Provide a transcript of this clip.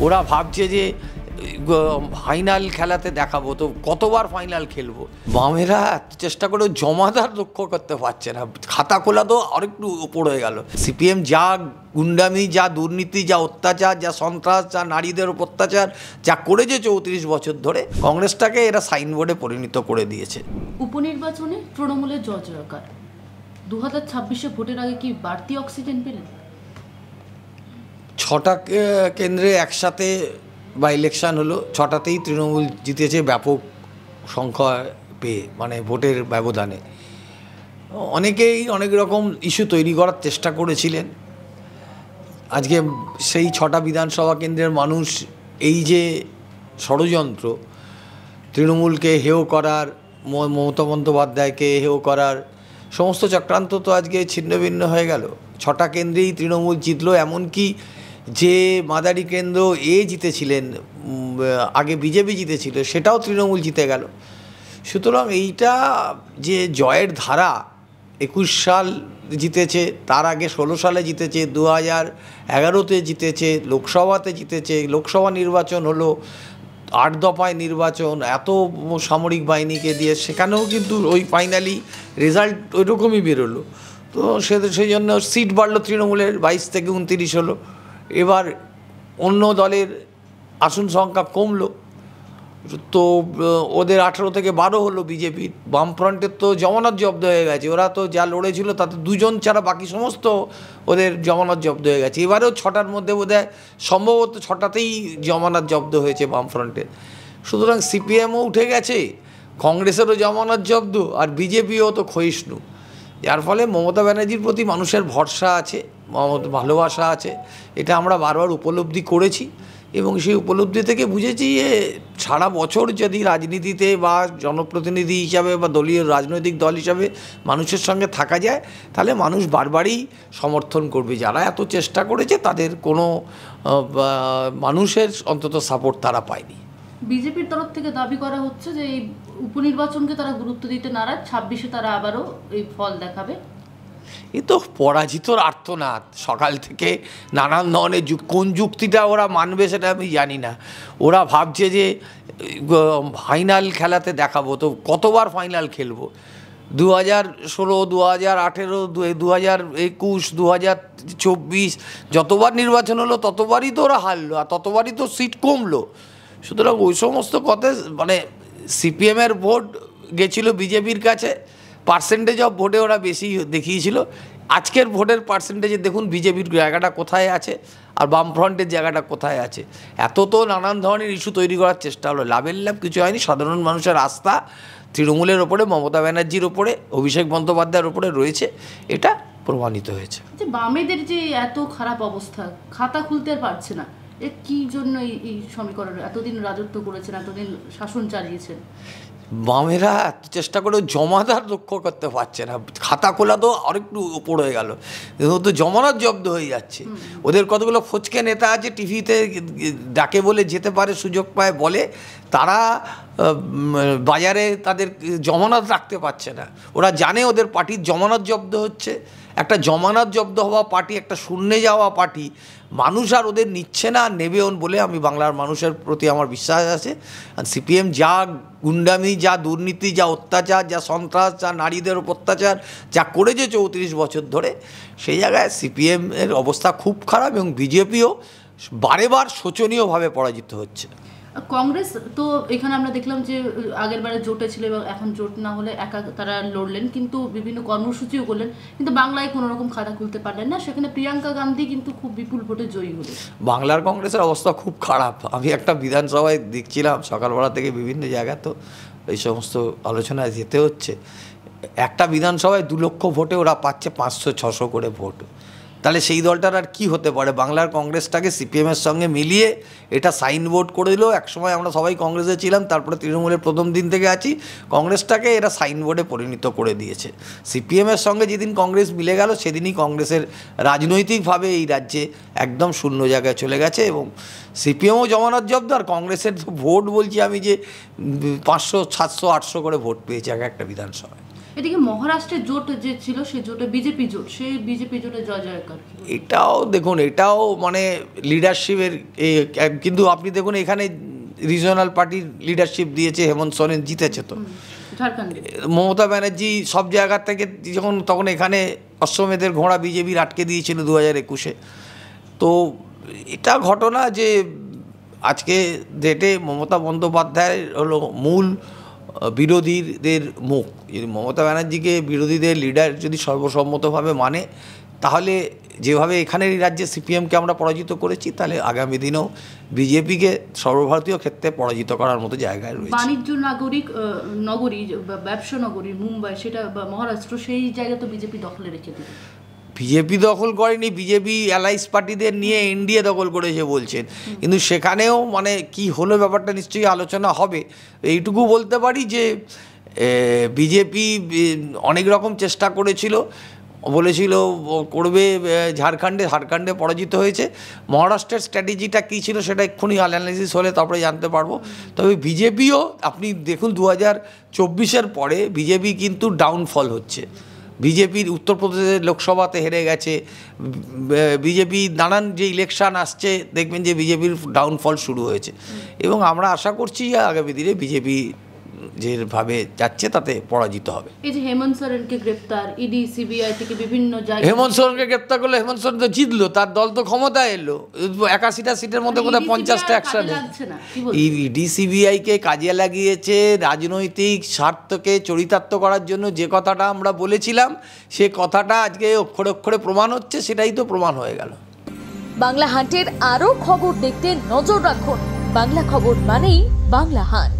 ওরা ভাবছে যে ফাইনাল খেলাতে দেখাবো, তো কতবার ফাইনাল খেলবো। বামেরা চেষ্টা করে জমাদার রক্ষা করতে পারছে না, খাতা খোলা তো আরেকটু ওপর হয়ে গেল। সিপিএম যা গুন্ডামি, যা দুর্নীতি, যা অত্যাচার, যা সন্ত্রাস, যা নারীদের উপর অত্যাচার যা করেছে 34 বছর ধরে, কংগ্রেসটাকে এরা সাইনবোর্ডে পরিণত করে দিয়েছে। উপনির্বাচনে তৃণমূলের জয়জয়কার, 2026-এ ভোটের আগে কি বাড়তি অক্সিজেন পেলেন? 6টা কেন্দ্রে একসাথে বা ইলেকশন হলো, 6টাতেই তৃণমূল জিতেছে ব্যাপক সংখ্যা পেয়ে, মানে ভোটের ব্যবধানে। অনেকেই অনেক রকম ইস্যু তৈরি করার চেষ্টা করেছিলেন। আজকে সেই 6টা বিধানসভা কেন্দ্রের মানুষ এই যে ষড়যন্ত্র, তৃণমূলকে হেয় করার, মমতা বন্দ্যোপাধ্যায়কে হেয় করার সমস্ত চক্রান্ত তো আজকে ছিন্নভিন্ন হয়ে গেল। 6টা কেন্দ্রেই তৃণমূল জিতলো, এমনকি যে মাদারি কেন্দ্র জিতেছিলেন, আগে বিজেপি জিতেছিল, সেটাও তৃণমূল জিতে গেল। সুতরাং এইটা যে জয়ের ধারা, 21 সাল জিতেছে, তার আগে 16 সালে জিতেছে, 2011-তে জিতেছে, লোকসভাতে জিতেছে, লোকসভা নির্বাচন হলো, 8 দফায় নির্বাচন, এত সামরিক বাহিনীকে দিয়ে, সেখানেও কিন্তু ওই ফাইনালি রেজাল্ট ওই রকমই বেরোলো। তো সেই জন্য সিট বাড়লো তৃণমূলের, 22 থেকে 29 হলো। এবার অন্য দলের আসন সংখ্যা কমলো, তো ওদের 18 থেকে 12 হলো বিজেপির। বামফ্রন্টের তো জমানত জব্দ হয়ে গেছে, ওরা তো যা লড়েছিল তাতে 2 জন ছাড়া বাকি সমস্ত ওদের জমানত জব্দ হয়ে গেছে। এবারেও 6টার মধ্যে বোধহয় সম্ভবত 6টাতেই জমানত জব্দ হয়েছে বামফ্রন্টের। সুতরাং সিপিএমও উঠে গেছে, কংগ্রেসেরও জমানত জব্দ, আর বিজেপিও তো ক্ষয়িষ্ণু। যার ফলে মমতা ব্যানার্জির প্রতি মানুষের ভরসা আছে, ভালোবাসা আছে, এটা আমরা বারবার উপলব্ধি করেছি। এবং সেই উপলব্ধি থেকে বুঝেছি যে সারা বছর যদি রাজনীতিতে বা জনপ্রতিনিধি হিসাবে বা দলীয় রাজনৈতিক দল হিসাবে মানুষের সঙ্গে থাকা যায়, তাহলে মানুষ বারবারই সমর্থন করবে। যারা এত চেষ্টা করেছে তাদের কোনো মানুষের অন্তত সাপোর্ট তারা পায়নি। বিজেপির তরফ থেকে দাবি করা হচ্ছে যে এই উপনির্বাচনকে তারা গুরুত্ব দিতে নারাজ, 26-এ তারা আবারও এই ফল দেখাবে। এ তো পরাজিতর আর্তনাদ। সকাল থেকে নানান ধরনের কোন যুক্তিটা ওরা মানবে সেটা আমি জানি না। ওরা ভাবছে যে ফাইনাল খেলাতে দেখাবো, তো কতবার ফাইনাল খেলবো। 2016, 2018, 2021, 2024 যতবার নির্বাচন হলো ততবারই তো ওরা হারলো, আর ততবারই তো সিট কমলো। সুতরাং ওই সমস্ত কথা, মানে সিপিএমের ভোট গেছিল বিজেপির কাছে, পার্সেন্টেজ অফ ভোটে ওরা বেশি দেখিয়েছিল। আজকের ভোটের পার্সেন্টেজে দেখুন বিজেপির জায়গাটা কোথায় আছে আর বামফ্রন্টের জায়গাটা কোথায় আছে। এত তো নানান ধরনের ইস্যু তৈরি করার চেষ্টা হলো, লাভের লাভ কিছু হয়নি। সাধারণ মানুষের আস্থা তৃণমূলের ওপরে, মমতা ব্যানার্জির ওপরে, অভিষেক বন্দ্যোপাধ্যায়ের ওপরে রয়েছে, এটা প্রমাণিত হয়েছে। যে বামেদের যে এত খারাপ অবস্থা, খাতা খুলতে পারছে না, এ কি জন্য এই সমীকরণ? এতদিন রাজত্ব করেছেন, এতদিন শাসন চালিয়েছেন, বামেরা চেষ্টা করে জমাদার রক্ষা করতে পারছে না, খাতা খোলা তো আরেকটু ওপর হয়ে গেল, তো জমানত জব্দ হয়ে যাচ্ছে। ওদের কতগুলো ফচকে নেতা আছে, টিভিতে ডাকে বলে যেতে পারে, সুযোগ পায় বলে, তারা বাজারে তাদের জমানত রাখতে পারছে না। ওরা জানে ওদের পার্টির জমানত জব্দ হচ্ছে, একটা জমানত জব্দ হওয়া পার্টি, একটা শূন্যে যাওয়া পার্টি, মানুষ আর ওদের নিচ্ছে না, নেবেও বলে আমি বাংলার মানুষের প্রতি আমার বিশ্বাস আছে। আর সিপিএম যা গুন্ডামি, যা দুর্নীতি, যা অত্যাচার, যা সন্ত্রাস, যা নারীদের উপর অত্যাচার যা করেছে 34 বছর ধরে, সেই জায়গায় সিপিএমের অবস্থা খুব খারাপ, এবং বিজেপিও বারেবার শোচনীয়ভাবে পরাজিত হচ্ছে। কংগ্রেস তো এখানে আমরা দেখলাম যে আগের বারে জোটে ছিল এবং এখন জোট না হলে একা তারা লড়লেন, কিন্তু বিভিন্ন কর্মসূচিও করলেন, কিন্তু বাংলায় কোনো রকম খাতা খুলতে পারলেন না। সেখানে প্রিয়াঙ্কা গান্ধী কিন্তু খুব বিপুল ভোটে জয়ী হলেন। বাংলার কংগ্রেসের অবস্থা খুব খারাপ। আমি একটা বিধানসভায় দেখছিলাম সকালবেলা থেকে, বিভিন্ন জায়গায় তো এই সমস্ত আলোচনায় যেতে হচ্ছে। একটা বিধানসভায় 2 লক্ষ ভোটে ওরা পাচ্ছে 500-600 করে ভোট। তাহলে সেই দলটার আর কি হতে পারে? বাংলার কংগ্রেসটাকে সিপিএমের সঙ্গে মিলিয়ে এটা সাইনবোর্ড করে দিল। একসময় আমরা সবাই কংগ্রেসে ছিলাম, তারপরে তৃণমূলের প্রথম দিন থেকে আছি, কংগ্রেসটাকে এরা সাইনবোর্ডে পরিণত করে দিয়েছে। সিপিএমের সঙ্গে যেদিন কংগ্রেস মিলে গেল, সেদিনই কংগ্রেসের রাজনৈতিকভাবে এই রাজ্যে একদম শূন্য জায়গায় চলে গেছে, এবং সিপিএমও জমানত জব্দ, আর কংগ্রেসের ভোট বলছি আমি যে 500, 700, 800 করে ভোট পেয়েছে এক একটা বিধানসভায়। এদিকে মহারাষ্ট্রের জোট যে ছিল সেই জোটে বিজেপি জোট, সেই বিজেপি জোটে জয় জয়কার। এটাও দেখুন, এটাও মানে লিডারশিপের, কিন্তু আপনি দেখুন এখানে রিজনাল পার্টির লিডারশিপ দিয়েছে, হেমন্ত সোরেন জিতেছে তো ঝাড়খণ্ডে, মমতা ব্যানার্জি সব জায়গা থেকে তখন এখানে অশ্বমেধের ঘোড়া বিজেপির আটকে দিয়েছিল 2021-এ। তো এটা ঘটনা যে আজকে ডেটে মমতা বন্দ্যোপাধ্যায় হলো মূল বিরোধীদের মুখ। যদি মমতা ব্যানার্জিকে বিরোধীদের লিডার যদি সর্বসম্মতভাবে মানে, তাহলে যেভাবে এখানের এই রাজ্যে সিপিএমকে আমরা পরাজিত করেছি, তাহলে আগামী দিনেও বিজেপিকে সর্বভারতীয় ক্ষেত্রে পরাজিত করার মতো জায়গায় রয়েছে। বাণিজ্য নগরী ব্যবসা নগরী মুম্বাই, সেটা মহারাষ্ট্র, সেই জায়গা তো বিজেপি দখলে রেখে দেবে। বিজেপি দখল করেনি, বিজেপি অ্যালাইস পার্টিদের নিয়ে এনডিএ দখল করেছে বলছেন, কিন্তু সেখানেও মানে কি হলো ব্যাপারটা নিশ্চয়ই আলোচনা হবে। এইটুকু বলতে পারি যে বিজেপি অনেক রকম চেষ্টা করেছিল, বলেছিল করবে ঝাড়খণ্ডে পরাজিত হয়েছে। মহারাষ্ট্রের স্ট্র্যাটেজিটা কী ছিল সেটা এক্ষুনি অ্যানালিসিস হলে তারপরে জানতে পারবো। তবে বিজেপিও আপনি দেখুন 2024-এর পরে বিজেপি কিন্তু ডাউনফল হচ্ছে। বিজেপির উত্তরপ্রদেশের লোকসভাতে হেরে গেছে, বিজেপি নানান যে ইলেকশান আসছে দেখবেন যে বিজেপির ডাউনফল শুরু হয়েছে, এবং আমরা আশা করছি আগামী দিনে বিজেপি যেভাবে যাচ্ছে তাতে পরাজিত হবে। এই যে হেমন্ত সোরেনকে গ্রেপ্তার, ইডি সিবিআই থেকে বিভিন্ন জায়গায়, হেমন্ত সোরেনকে গ্রেপ্তার করলে হেমন্ত সোরেন তো জিতলো, তার দল তো ক্ষমতায় এলো, 81টা সিটের মধ্যে কোথায় 50টা অ্যাকশনে। ইডি সিবিআইকে কাজে লাগিয়েছে রাজনৈতিক স্বার্থকে চরিতার্থ করার জন্য। যে কথাটা আমরা বলেছিলাম সে কথাটা আজকে অক্ষরে অক্ষরে প্রমাণ হচ্ছে, সেটাই তো প্রমাণ হয়ে গেল। বাংলা হান্টের আরও খবর দেখতে নজর রাখুন। বাংলা খবর মানেই বাংলা হান্ট।